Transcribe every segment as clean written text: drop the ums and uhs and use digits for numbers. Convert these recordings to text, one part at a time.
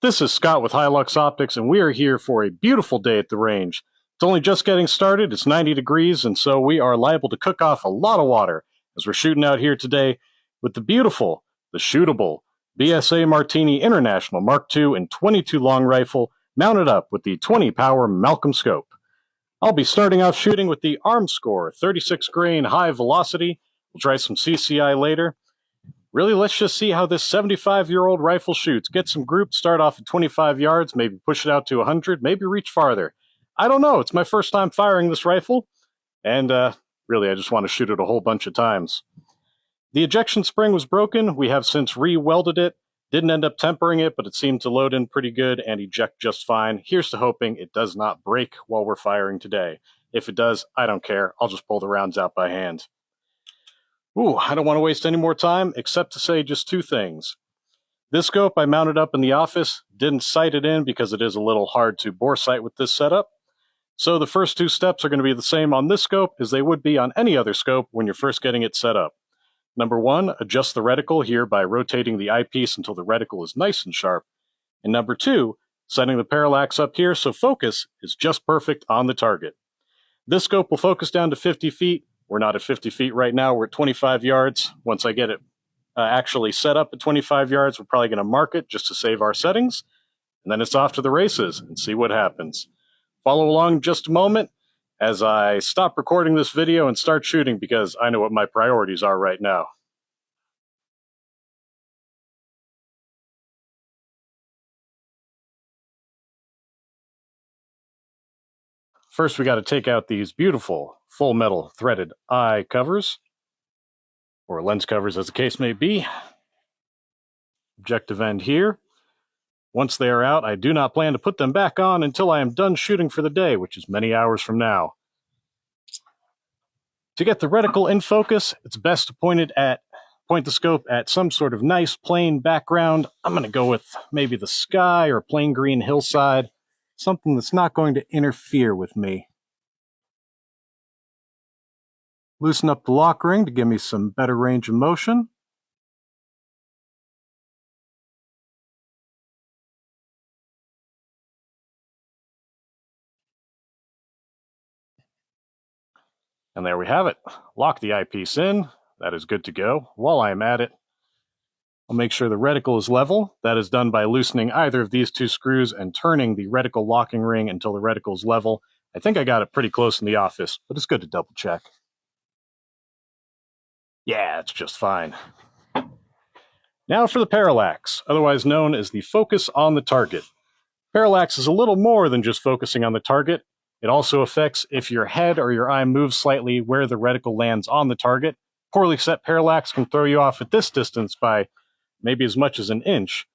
This is Scott with Hi-Lux Optics, and we are here for a beautiful day at the range. It's only just getting started, it's 90 degrees, and so we are liable to cook off a lot of water as we're shooting out here today with the beautiful, the shootable BSA Martini International Mark II and 22 long rifle mounted up with the 20 power Malcolm scope. I'll be starting off shooting with the Armscor 36 grain High Velocity. We'll try some CCI later. Really, let's just see how this 75-year-old rifle shoots. Get some groups, start off at 25 yards, maybe push it out to 100, maybe reach farther. I don't know. It's my first time firing this rifle, and really, I just want to shoot it a whole bunch of times. The ejection spring was broken. We have since re-welded it. Didn't end up tempering it, but it seemed to load in pretty good and eject just fine. Here's to hoping it does not break while we're firing today. If it does, I don't care. I'll just pull the rounds out by hand. Ooh, I don't want to waste any more time, except to say just two things. This scope I mounted up in the office, didn't sight it in because it is a little hard to bore sight with this setup. So the first two steps are going to be the same on this scope as they would be on any other scope when you're first getting it set up. Number one, adjust the reticle here by rotating the eyepiece until the reticle is nice and sharp. And number two, setting the parallax up here so focus is just perfect on the target. This scope will focus down to 50 feet. We're not at 50 feet right now. We're at 25 yards. Once I get it actually set up at 25 yards, we're probably going to mark it just to save our settings. And then it's off to the races and see what happens. Follow along just a moment as I stop recording this video and start shooting because I know what my priorities are right now. First, we got to take out these beautiful full metal threaded eye covers, or lens covers as the case may be. Objective end here. Once they are out, I do not plan to put them back on until I am done shooting for the day, which is many hours from now. To get the reticle in focus, it's best to point the scope at some sort of nice plain background. I'm going to go with maybe the sky or plain green hillside. Something that's not going to interfere with me. Loosen up the lock ring to give me some better range of motion. And there we have it. Lock the eyepiece in. That is good to go. While I am at it, I'll make sure the reticle is level. That is done by loosening either of these two screws and turning the reticle locking ring until the reticle is level. I think I got it pretty close in the office, but it's good to double check. Yeah, it's just fine. Now for the parallax, otherwise known as the focus on the target. Parallax is a little more than just focusing on the target. It also affects if your head or your eye moves slightly where the reticle lands on the target. Poorly set parallax can throw you off at this distance by maybe as much as an inch.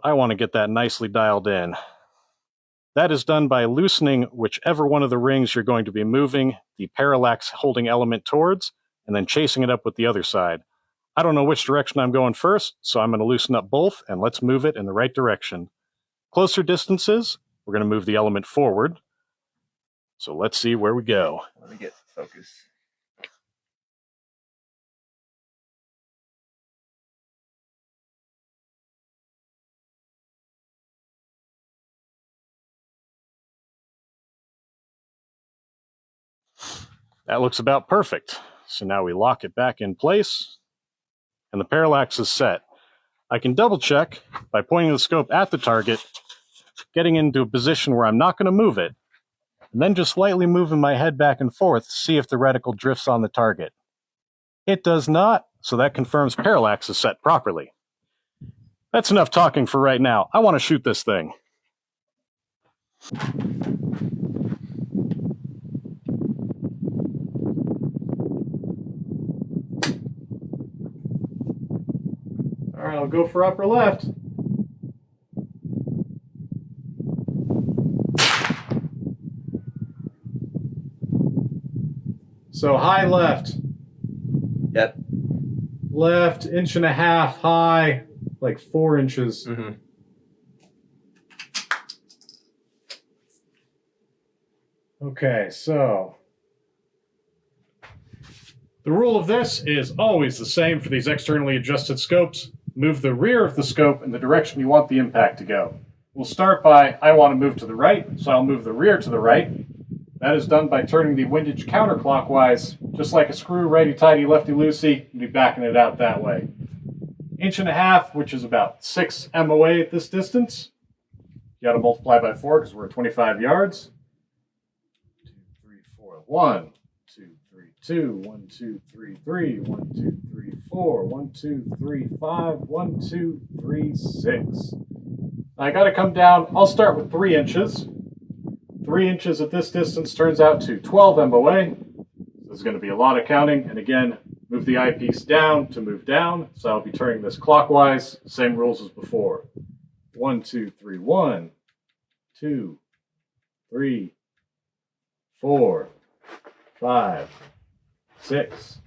I want to get that nicely dialed in. That is done by loosening whichever one of the rings you're going to be moving the parallax holding element towards, and then chasing it up with the other side. I don't know which direction I'm going first, so I'm going to loosen up both, and let's move it in the right direction. Closer distances, we're going to move the element forward. So let's see where we go. Let me get focus. That looks about perfect. So now we lock it back in place, and the parallax is set. I can double check by pointing the scope at the target, getting into a position where I'm not going to move it, and then just slightly moving my head back and forth to see if the reticle drifts on the target. It does not, so that confirms parallax is set properly. That's enough talking for right now. I want to shoot this thing. All right, I'll go for upper left. So high left. Yep. Left, 1.5 inches high, like 4 inches. Mm-hmm. Okay, so the rule of this is always the same for these externally adjusted scopes. move the rear of the scope in the direction you want the impact to go. We'll start by, I want to move to the right, so I'll move the rear to the right. That is done by turning the windage counterclockwise, just like a screw, righty-tighty, lefty-loosey, and be backing it out that way. 1.5 inches, which is about 6 MOA at this distance. You got to multiply by 4 because we're at 25 yards. 2, 3, 4. 1, 2, 3, 2. 1, 2, 3, 3. 1, 2, 3, 4. 1, 2, 3, 5. 1, 2, 3, 6. I got to come down. I'll start with 3 inches. 3 inches at this distance turns out to 12 MOA. There's going to be a lot of counting. And again, move the eyepiece down to move down. So I'll be turning this clockwise. Same rules as before. 1, 2, 3. 1, 2, 3, 4, 5, 6,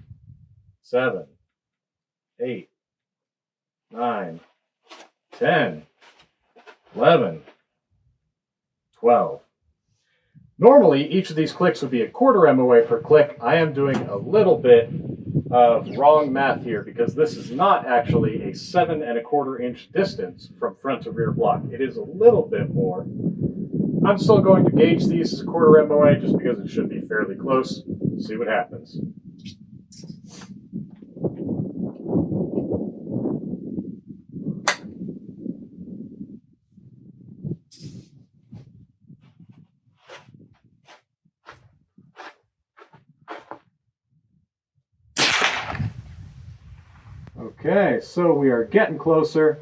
7, 8, 9, 10, 11, 12. Normally, each of these clicks would be 1/4 MOA per click. I am doing a little bit of wrong math here because this is not actually a 7 1/4 inch distance from front to rear block. It is a little bit more. I'm still going to gauge these as 1/4 MOA just because it should be fairly close. See what happens. Okay, so we are getting closer.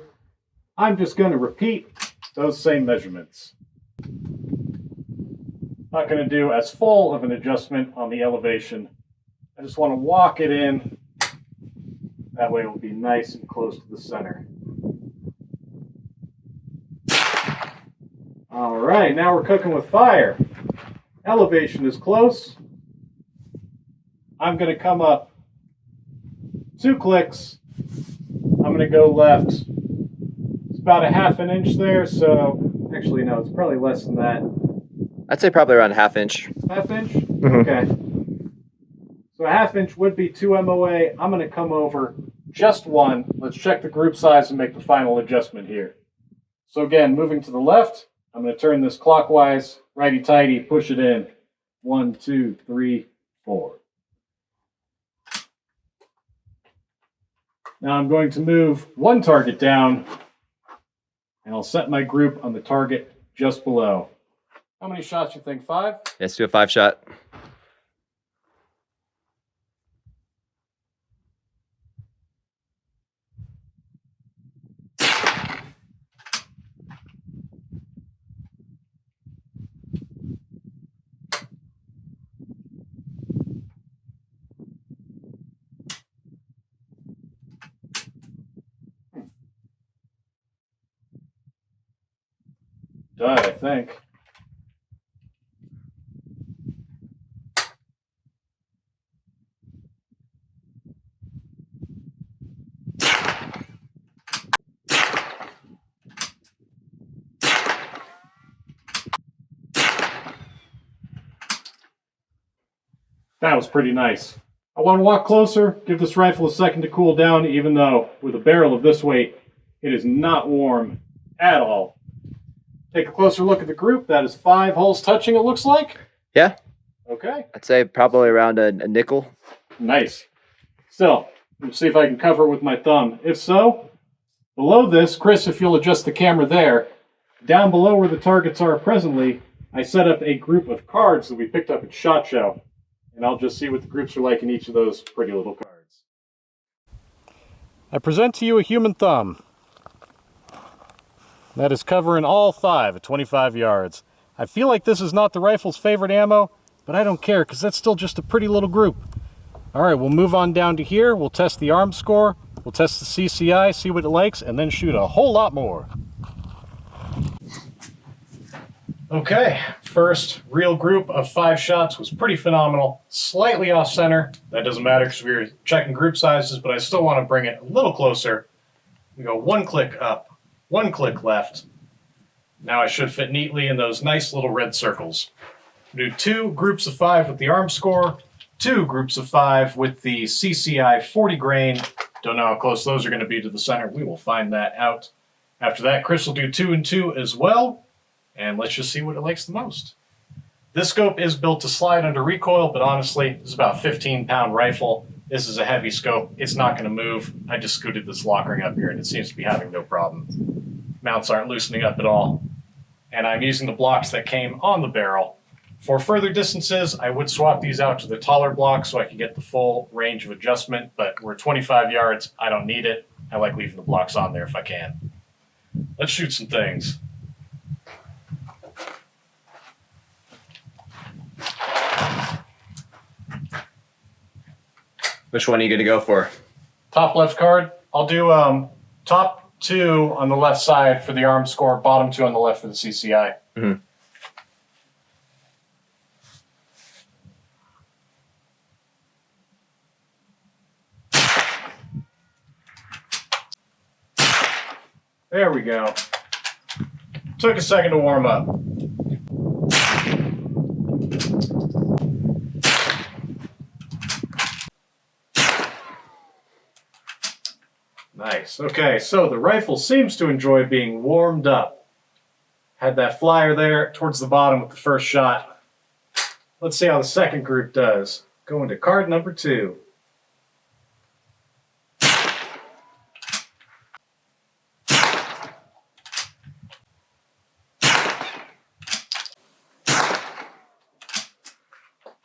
I'm just going to repeat those same measurements. Not going to do as full of an adjustment on the elevation. I just want to walk it in. That way it will be nice and close to the center. All right, now we're cooking with fire. Elevation is close. I'm going to come up 2 clicks. I'm going to go left. It's about 1/2 inch there, so actually no, it's probably less than that. I'd say probably around 1/2 inch. 1/2 inch? Mm-hmm. Okay. So 1/2 inch would be 2 MOA. I'm going to come over just 1. Let's check the group size and make the final adjustment here. So again, moving to the left, I'm going to turn this clockwise, righty-tighty, push it in. 1, 2, 3, 4. Now I'm going to move 1 target down, and I'll set my group on the target just below. How many shots you think? 5? Let's do a 5 shot. Done, I think. That was pretty nice. I want to walk closer, give this rifle a second to cool down, even though with a barrel of this weight, it is not warm at all. Take a closer look at the group. That is 5 holes touching, it looks like. Yeah. Okay. I'd say probably around a nickel. Nice. Still, let's see if I can cover with my thumb. If so, below this, Chris, if you'll adjust the camera there, down below where the targets are presently, I set up a group of cards that we picked up at SHOT Show. And I'll just see what the groups are like in each of those pretty little cards. I present to you a human thumb. That is covering all 5 at 25 yards. I feel like this is not the rifle's favorite ammo, but I don't care because that's still just a pretty little group. All right, we'll move on down to here. We'll test the Armscor, we'll test the CCI, see what it likes, and then shoot a whole lot more. Okay, first real group of 5 shots was pretty phenomenal. Slightly off center. That doesn't matter because we were checking group sizes, but I still want to bring it a little closer. We go 1 click up, 1 click left. Now I should fit neatly in those nice little red circles. Do 2 groups of 5 with the Armscor, 2 groups of 5 with the CCI 40 grain Don't know how close those are going to be to the center. We will find that out. After that, Chris will do 2 and 2 as well. And let's just see what it likes the most. This scope is built to slide under recoil, but honestly, this is about a 15-pound rifle. This is a heavy scope. It's not going to move. I just scooted this lock ring up here, and it seems to be having no problem. Mounts aren't loosening up at all. And I'm using the blocks that came on the barrel. For further distances, I would swap these out to the taller blocks so I can get the full range of adjustment, but we're 25 yards. I don't need it. I like leaving the blocks on there if I can. Let's shoot some things. Which one are you going to go for? Top left card. I'll do top 2 on the left side for the Armscor, bottom 2 on the left for the CCI. Mm-hmm. There we go. Took a second to warm up. Nice. Okay, so the rifle seems to enjoy being warmed up. Had that flyer there towards the bottom with the first shot. Let's see how the second group does. Going to card number 2.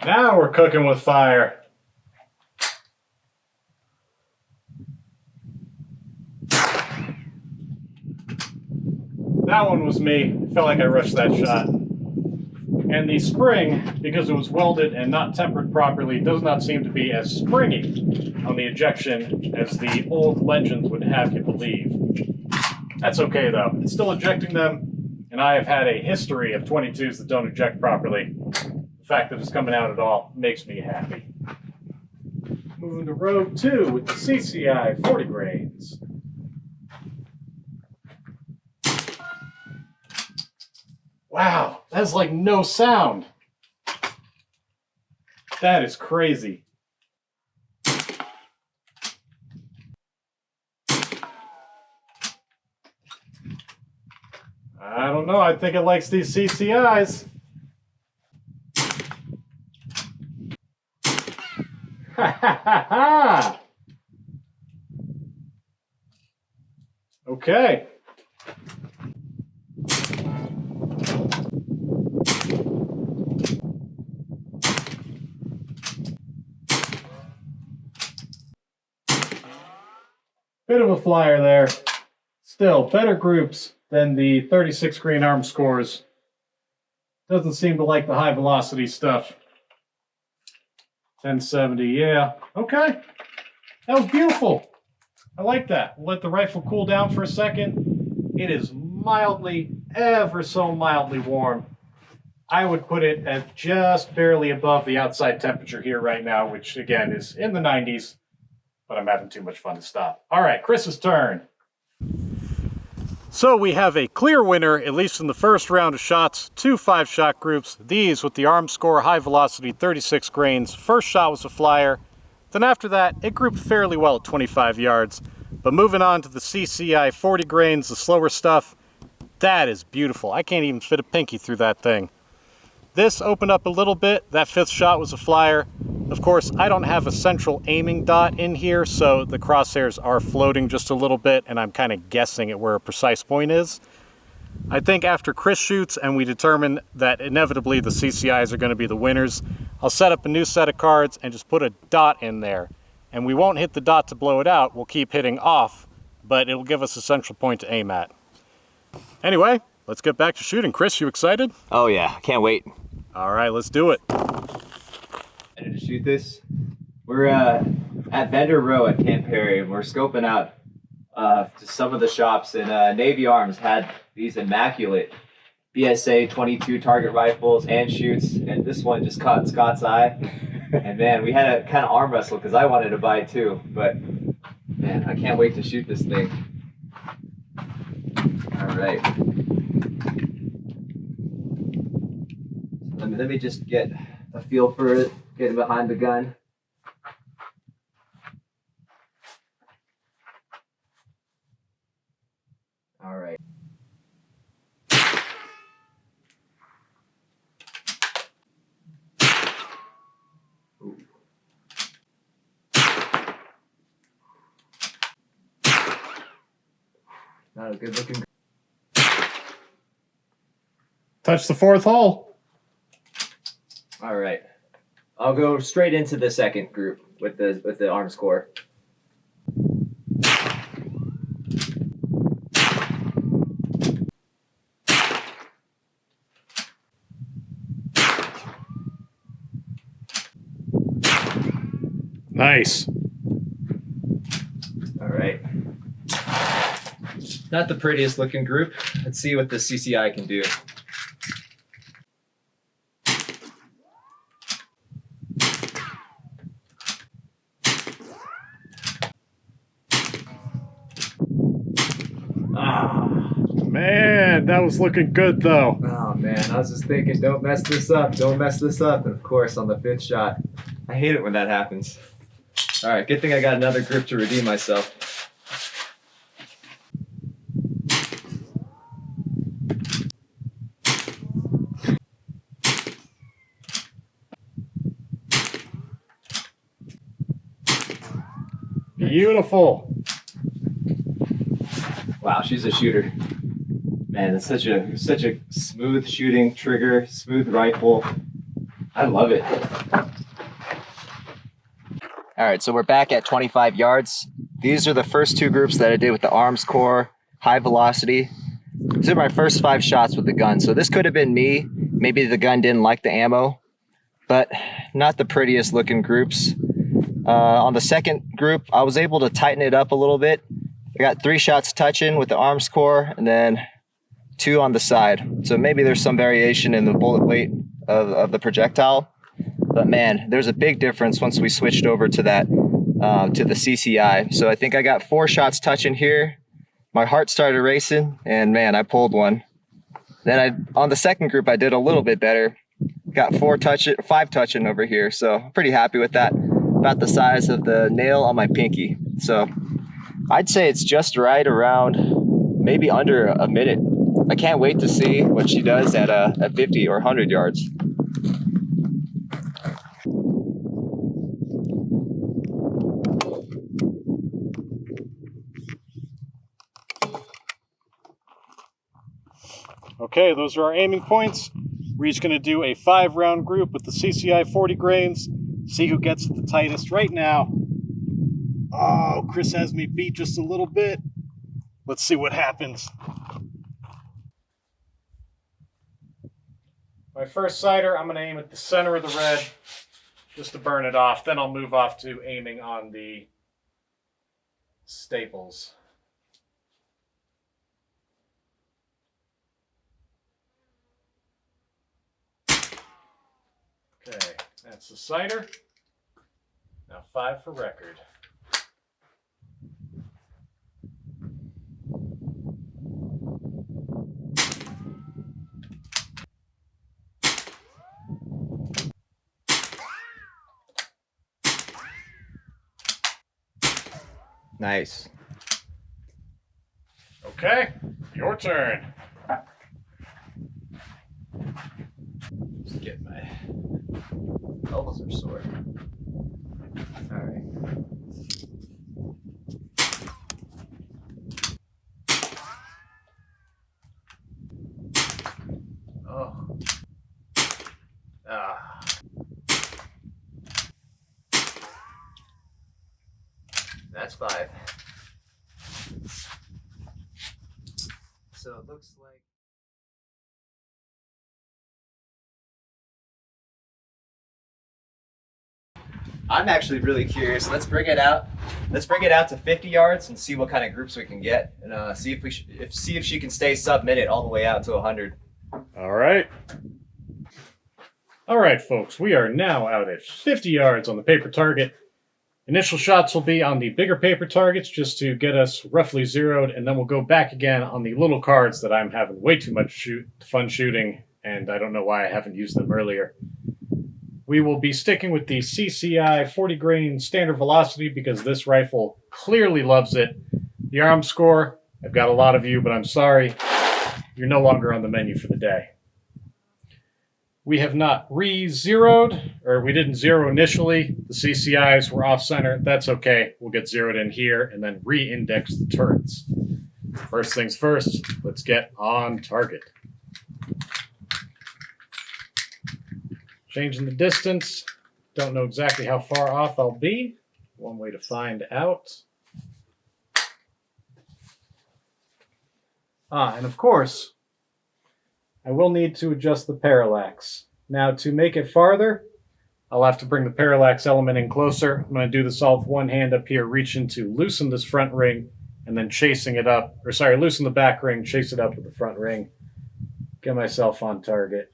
Now we're cooking with fire. That one was me. Felt like I rushed that shot. And the spring, because it was welded and not tempered properly, does not seem to be as springy on the ejection as the old legends would have you believe. That's okay though. It's still ejecting them, and I have had a history of 22s that don't eject properly. The fact that it's coming out at all makes me happy. Moving to row 2 with the CCI 40 grains. Wow, that's like no sound. That is crazy. I don't know, I think it likes these CCIs. Ha ha ha ha! Okay. Bit of a flyer there. Still, better groups than the 36 grain Armscors. Doesn't seem to like the high velocity stuff. 1070, yeah. Okay. That was beautiful. I like that. We'll let the rifle cool down for a second. It is mildly, ever so mildly warm. I would put it at just barely above the outside temperature here right now, which again is in the 90s, but I'm having too much fun to stop. All right, Chris's turn. So we have a clear winner, at least in the first round of shots, 2 5-shot groups. These with the Armscor High Velocity 36 grains. First shot was a flyer. Then after that, it grouped fairly well at 25 yards. But moving on to the CCI 40 grains, the slower stuff, that is beautiful. I can't even fit a pinky through that thing. This opened up a little bit. That 5th shot was a flyer. Of course, I don't have a central aiming dot in here, so the crosshairs are floating just a little bit, and I'm kind of guessing at where a precise point is. I think after Chris shoots and we determine that inevitably the CCIs are going to be the winners, I'll set up a new set of cards and just put a dot in there. And we won't hit the dot to blow it out. We'll keep hitting off, but it'll give us a central point to aim at. Anyway, let's get back to shooting. Chris, you excited? Oh yeah, can't wait. All right, let's do it. Ready to shoot this? We're at Vendor Row at Camp Perry, and we're scoping out just some of the shops, and Navy Arms had these immaculate BSA 22 target rifles and shoots, and this one just caught Scott's eye. And man, we had a kind of arm wrestle because I wanted to buy it too, but man, I can't wait to shoot this thing. All right. Let me just get a feel for it, getting behind the gun. All right. Ooh. Not a good looking. Touch the fourth hole. All right. I'll go straight into the second group with the Armscor. Nice. All right. Not the prettiest looking group. Let's see what the CCI can do. Man, that was looking good though. Oh man, I was just thinking, don't mess this up, don't mess this up. And of course, on the fifth shot, I hate it when that happens. All right, good thing I got another grip to redeem myself. Beautiful. Wow, she's a shooter. Man, it's such a smooth shooting trigger, smooth rifle. I love it. All right, so we're back at 25 yards. These are the first two groups that I did with the Armscor High Velocity. These are my first 5 shots with the gun. So this could have been me. Maybe the gun didn't like the ammo, but not the prettiest looking groups. On the second group, I was able to tighten it up a little bit. I got 3 shots touching with the Armscor and then 2 on the side. So maybe there's some variation in the bullet weight of the projectile. But man, there's a big difference once we switched over to that, to the CCI. So I think I got 4 shots touching here. My heart started racing and man, I pulled one. Then on the second group, I did a little bit better. Got 5 touching over here. So I'm pretty happy with that. About the size of the nail on my pinky. So I'd say it's just right around maybe under a minute. I can't wait to see what she does at 50 or 100 yards. Okay, those are our aiming points. We're each going to do a 5-round group with the CCI 40 grains. See who gets it the tightest right now. Oh, Chris has me beat just a little bit. Let's see what happens. My first sighter, I'm going to aim at the center of the red just to burn it off. Then I'll move off to aiming on the staples. Okay, that's the sighter. Now 5 for record. Nice. Okay, your turn. Just get my elbows are sore. All right. Oh. Ah. That's 5. So it looks like. I'm actually really curious. Let's bring it out. Let's bring it out to 50 yards and see what kind of groups we can get, and see if she can stay sub-minute all the way out to 100. All right. All right, folks. We are now out at 50 yards on the paper target. Initial shots will be on the bigger paper targets just to get us roughly zeroed, and then we'll go back again on the little cards that I'm having way too much fun shooting, and I don't know why I haven't used them earlier. We will be sticking with the CCI 40 grain standard velocity because this rifle clearly loves it. The Armscor I've got a lot of you, but I'm sorry. You're no longer on the menu for the day. We have not re-zeroed, or we didn't zero initially. The CCIs were off-center. That's okay. We'll get zeroed in here and then re-index the turrets. First things first, let's get on target. Changing the distance. Don't know exactly how far off I'll be. One way to find out. And of course, I will need to adjust the parallax. Now, to make it farther, I'll have to bring the parallax element in closer. I'm going to do this all with one hand up here, reaching to loosen this front ring, and then chasing it up. Or sorry, loosen the back ring, chase it up with the front ring. Get myself on target.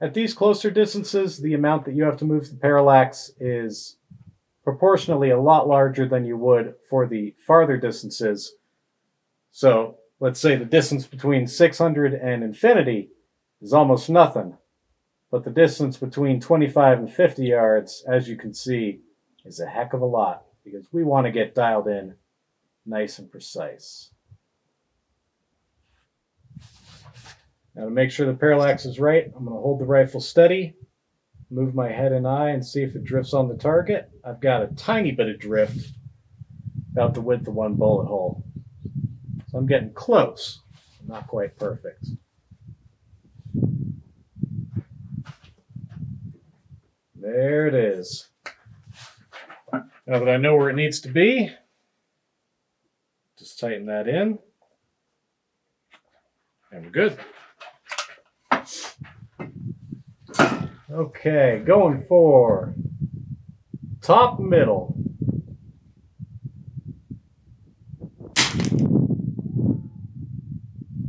At these closer distances, the amount that you have to move the parallax is proportionally a lot larger than you would for the farther distances. So let's say the distance between 600 and infinity is almost nothing. But the distance between 25 and 50 yards, as you can see, is a heck of a lot because we want to get dialed in nice and precise. Now to make sure the parallax is right, I'm going to hold the rifle steady, move my head and eye and see if it drifts on the target. I've got a tiny bit of drift, about the width of one bullet hole. So I'm getting close, not quite perfect. There it is. Now that I know where it needs to be, just tighten that in. And we're good. Okay, going for top middle.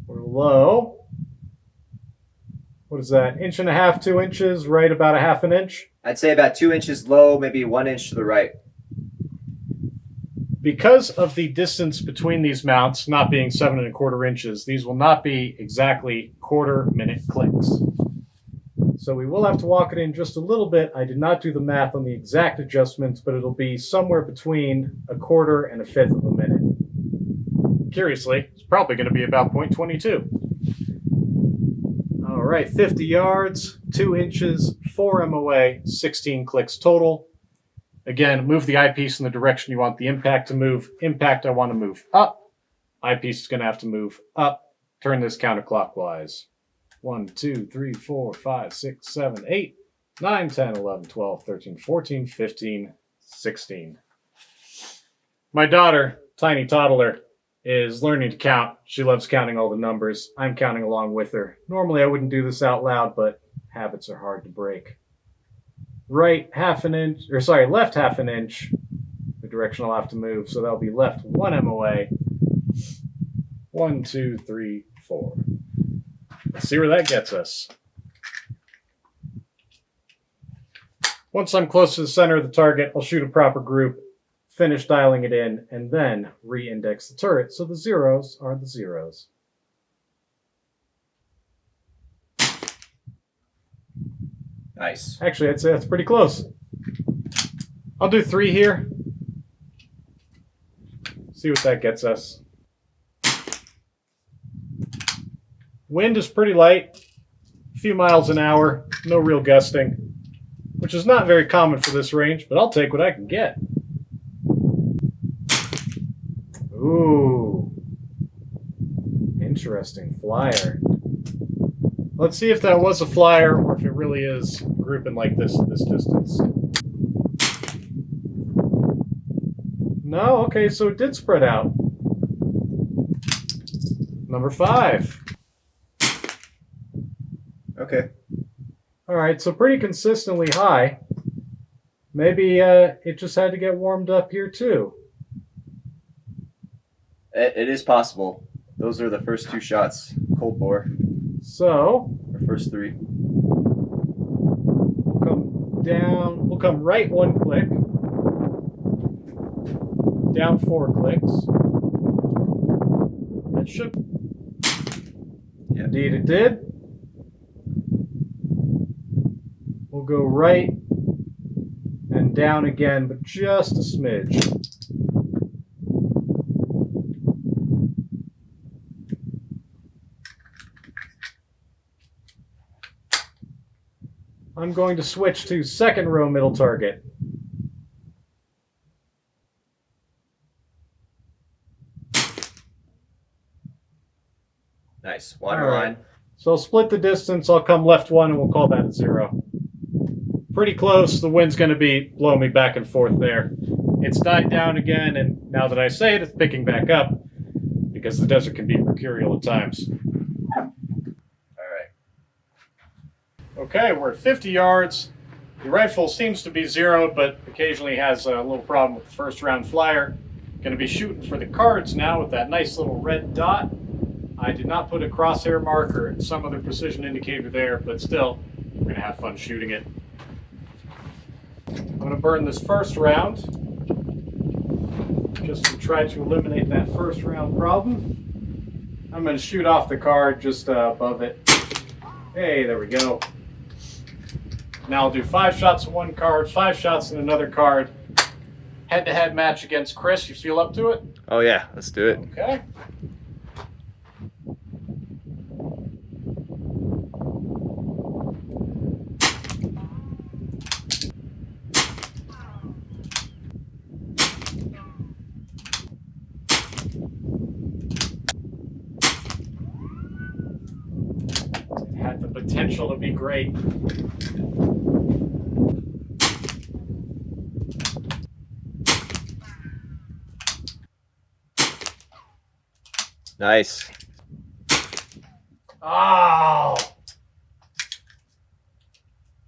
We're low. What is that? 1.5 inches, 2 inches, right about a 1/2 inch? I'd say about 2 inches low, maybe 1 inch to the right. Because of the distance between these mounts not being 7¼ inches, these will not be exactly quarter-minute clicks. So we will have to walk it in just a little bit. I did not do the math on the exact adjustments, but it'll be somewhere between 1/4 and 1/5 of a minute. Curiously, it's probably going to be about 0.22. All right, 50 yards, 2 inches, 4 MOA, 16 clicks total. Again, move the eyepiece in the direction you want the impact to move. Impact, I want to move up. Eyepiece is going to have to move up. Turn this counterclockwise. 1, 2, 3, 4, 5, 6, 7, 8, 9, 10, 11, 12, 13, 14, 15, 16. My daughter, tiny toddler, is learning to count. She loves counting all the numbers. I'm counting along with her. Normally I wouldn't do this out loud, but habits are hard to break. Right 1/2 inch, or sorry, left 1/2 inch, the direction I'll have to move. So that'll be left 1 MOA. 1, 2, 3, 4. Let's see where that gets us. Once I'm close to the center of the target, I'll shoot a proper group, finish dialing it in, and then re-index the turret so the zeros are the zeros. Nice. Actually, I'd say that's pretty close. I'll do 3 here. See what that gets us. Wind is pretty light, a few miles an hour, no real gusting, which is not very common for this range, but I'll take what I can get. Ooh, interesting flyer. Let's see if that was a flyer or if it really is grouping like this at this distance. No, okay, so it did spread out. Number 5. Okay. All right, so pretty consistently high. Maybe it just had to get warmed up here too. It is possible. Those are the first 2 shots. Cold bore. So, Or first 3. we'll come down, we'll come right 1 click, down 4 clicks. That should, indeed it did. We'll go right down again, but just a smidge. I'm going to switch to second row middle target. Nice. Water All right. line. So I'll split the distance. I'll come left one, and we'll call that a 0. Pretty close. The wind's going to be blowing me back and forth there. It's died down again, and now that I say it, it's picking back up because the desert can be mercurial at times. All right. Okay, we're at 50 yards. The rifle seems to be zeroed, but occasionally has a little problem with the first round flyer. Going to be shooting for the cards now with that nice little red dot. I did not put a crosshair marker or some other precision indicator there, but still, we're going to have fun shooting it. I'm going to burn this first round, just to try to eliminate that first round problem. I'm going to shoot off the card just above it. Hey, there we go. Now I'll do 5 shots in one card, 5 shots in another card. Head-to-head match against Chris. You feel up to it? Oh yeah, let's do it. Okay. It had the potential to be great. Nice. Oh!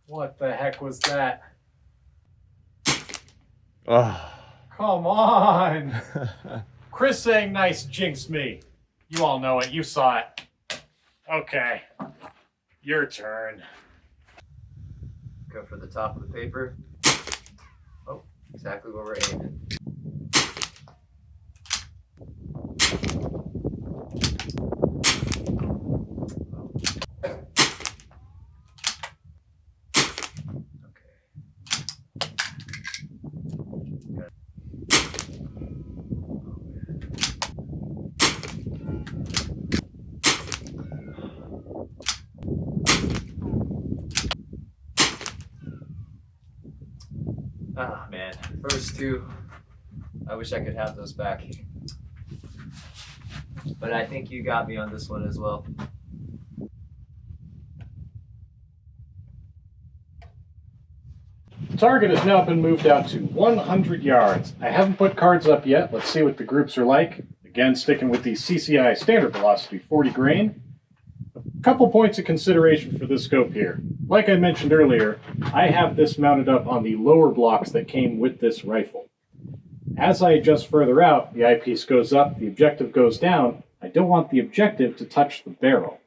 What the heck was that? Oh. Come on! Chris saying nice jinxed me. You all know it. You saw it. Okay. Your turn. Go for the top of the paper. Oh, exactly where we're aiming. Ah, man. First two, I wish I could have those back. But I think you got me on this one as well. The target has now been moved out to 100 yards. I haven't put cards up yet. Let's see what the groups are like. Again, sticking with the CCI Standard Velocity 40 grain. A couple points of consideration for this scope here. Like I mentioned earlier, I have this mounted up on the lower blocks that came with this rifle. As I adjust further out, the eyepiece goes up, the objective goes down. I don't want the objective to touch the barrel.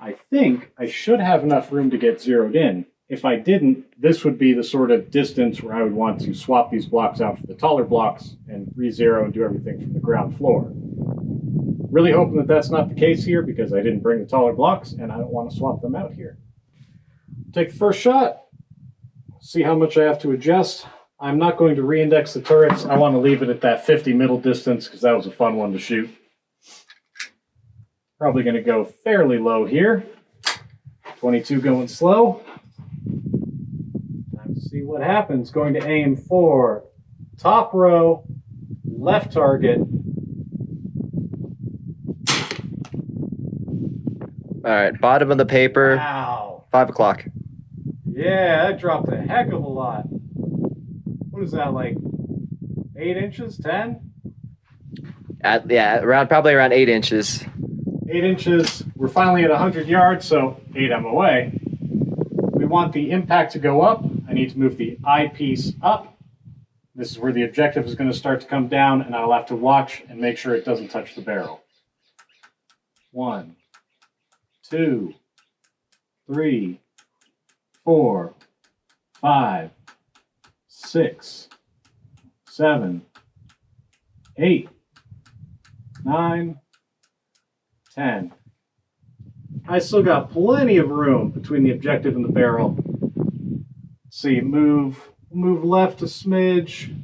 I think I should have enough room to get zeroed in. If I didn't, this would be the sort of distance where I would want to swap these blocks out for the taller blocks and re-zero and do everything from the ground floor. Really hoping that that's not the case here because I didn't bring the taller blocks and I don't want to swap them out here. Take the first shot, see how much I have to adjust. I'm not going to re-index the turrets. I want to leave it at that 50 middle distance because that was a fun one to shoot. Probably going to go fairly low here. 22 going slow. Time to see what happens. Going to aim for top row, left target. All right, bottom of the paper. Wow. 5 o'clock. Yeah, that dropped a heck of a lot. What is that, like 8 inches, 10? Probably around 8 inches. 8 inches. We're finally at 100 yards, so 8 MOA. We want the impact to go up. I need to move the eyepiece up. This is where the objective is going to start to come down, and I'll have to watch and make sure it doesn't touch the barrel. 1, 2, 3, 4, 5, 6, 7, 8, 9, 10. I still got plenty of room between the objective and the barrel. See, move Move left a smidge.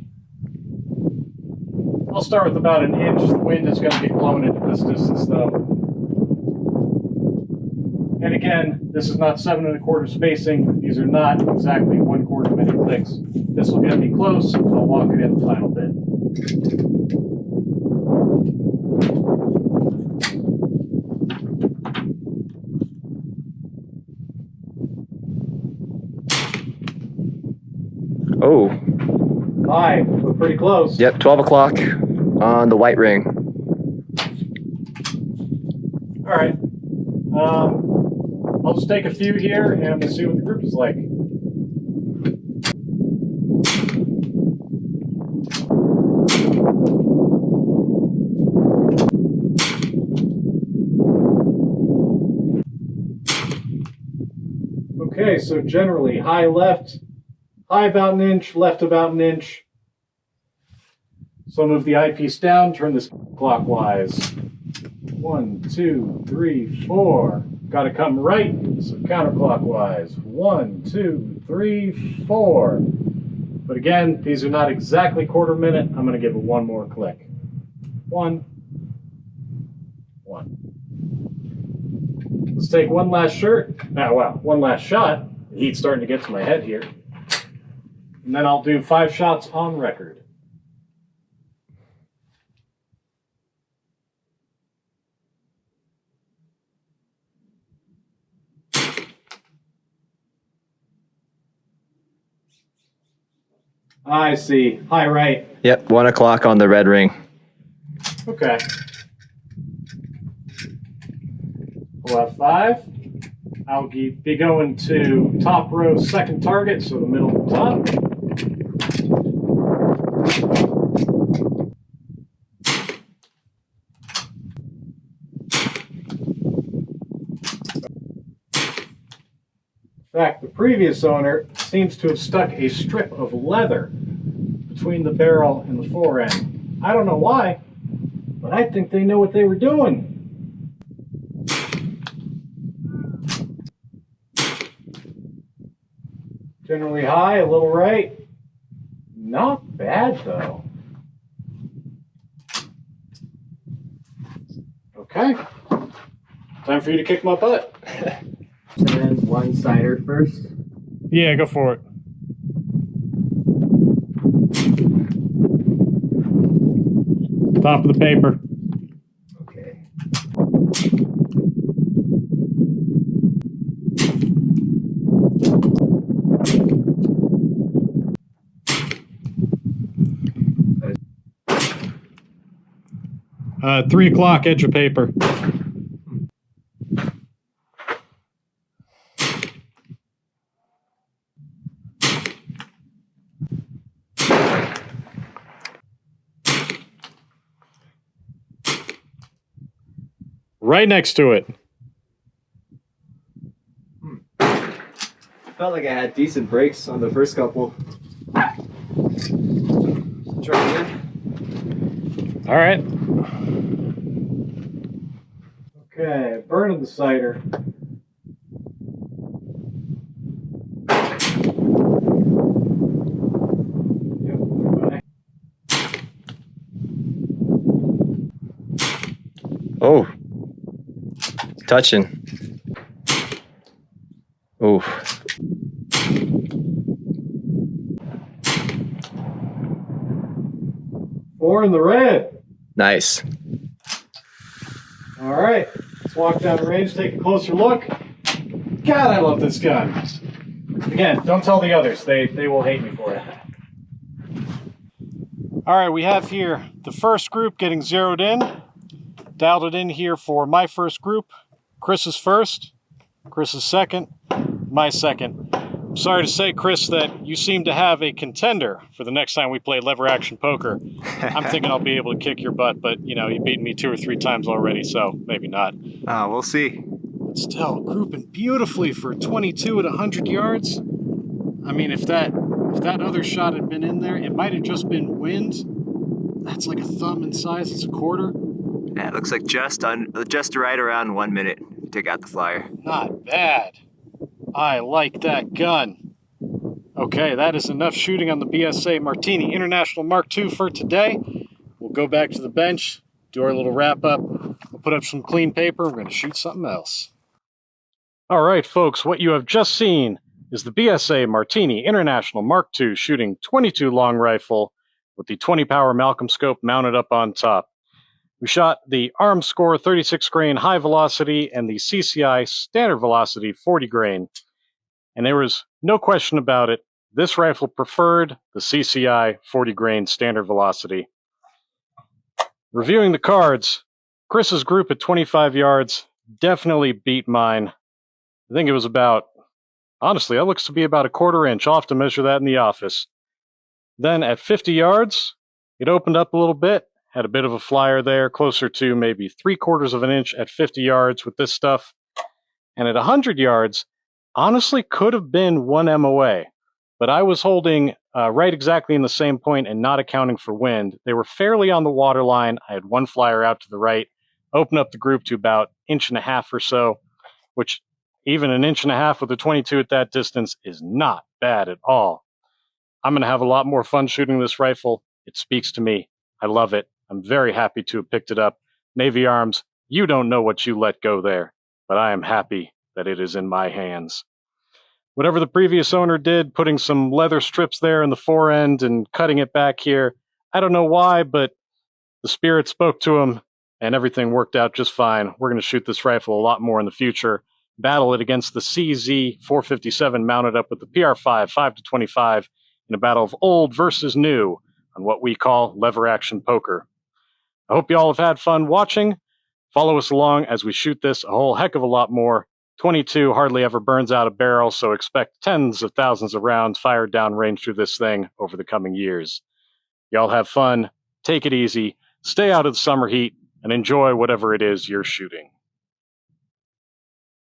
I'll start with about an inch. The wind is going to be blowing into this distance though. And again, this is not 7 1/4 spacing. These are not exactly 1/4 minute clicks. This will get me close. I'll walk it in the final bit. Oh, Hi, we're pretty close. yep, 12 o'clock on the white ring. All right. I'll just take a few here and we'll see what the group is like. Okay, so generally high left, high about an inch, left about an inch. So I'll move the eyepiece down, turn this clockwise. 1, 2, 3, 4. Got to come right, so counterclockwise. 1, 2, 3, 4. But again, these are not exactly 1/4 minute. I'm going to give it one more click. 1, 1. Let's take one last one last shot. The heat's starting to get to my head here. And then I'll do 5 shots on record. I see. High right. Yep, 1 o'clock on the red ring. Okay. We'll have 5. I'll be going to top row, second target, so the middle of the top. In fact, the previous owner seems to have stuck a strip of leather between the barrel and the fore end. I don't know why, but I think they know what they were doing. Generally high, a little right. Not bad though. Okay. Time for you to kick my butt. And one cider first. Yeah, go for it. Top of the paper. Okay. Uh, 3 o'clock, edge of paper. Right next to it. Felt like I had decent brakes on the first couple. Try again. All right. Okay, burning the cider. Oh, touching. Oh, 4 in the red. nice. All right, let's walk down the range, take a closer look. God, I love this gun. Again, don't tell the others. They will hate me for it. All right, we have here the first group getting zeroed in. Dialed it in here for my first group. Chris is first, Chris is second, my second. I'm sorry to say, Chris, that you seem to have a contender for the next time we play lever action poker. I'm thinking I'll be able to kick your butt, but you know, you've beaten me 2 or 3 times already, so maybe not. We'll see. But still, grouping beautifully for 22 at 100 yards. I mean, if that other shot had been in there, it might have just been wind. That's like a thumb in size. It's a quarter. Yeah, it looks like just right around 1 minute to take out the flyer. Not bad. I like that gun. Okay, that is enough shooting on the BSA Martini International Mark II for today. We'll go back to the bench, do our little wrap up. We'll put up some clean paper. We're going to shoot something else. All right, folks, what you have just seen is the BSA Martini International Mark II shooting 22 long rifle with the 20 power Malcolm scope mounted up on top. We shot the Armscor 36 grain High Velocity and the CCI Standard Velocity 40 grain. And there was no question about it. This rifle preferred the CCI 40 grain Standard Velocity. Reviewing the cards, Chris's group at 25 yards definitely beat mine. I think it was about, honestly, that looks to be about a 1/4 inch. I'll have to measure that in the office. Then at 50 yards, it opened up a little bit. Had a bit of a flyer there, closer to maybe 3/4 of an inch at 50 yards with this stuff. And at 100 yards, honestly could have been 1 MOA. But I was holding right exactly in the same point and not accounting for wind. They were fairly on the water line. I had one flyer out to the right, opened up the group to about 1.5 inches or so, which even 1.5 inches with a 22 at that distance is not bad at all. I'm going to have a lot more fun shooting this rifle. It speaks to me. I love it. I'm very happy to have picked it up. Navy Arms, you don't know what you let go there, but I am happy that it is in my hands. Whatever the previous owner did, putting some leather strips there in the fore end and cutting it back here, I don't know why, but the spirit spoke to him and everything worked out just fine. We're going to shoot this rifle a lot more in the future, battle it against the CZ 457 mounted up with the PR5 5-25 in a battle of old versus new on what we call lever action poker. I hope you all have had fun watching. Follow us along as we shoot this a whole heck of a lot more. 22 hardly ever burns out a barrel, so expect tens of thousands of rounds fired downrange through this thing over the coming years. Y'all have fun, take it easy, stay out of the summer heat, and enjoy whatever it is you're shooting.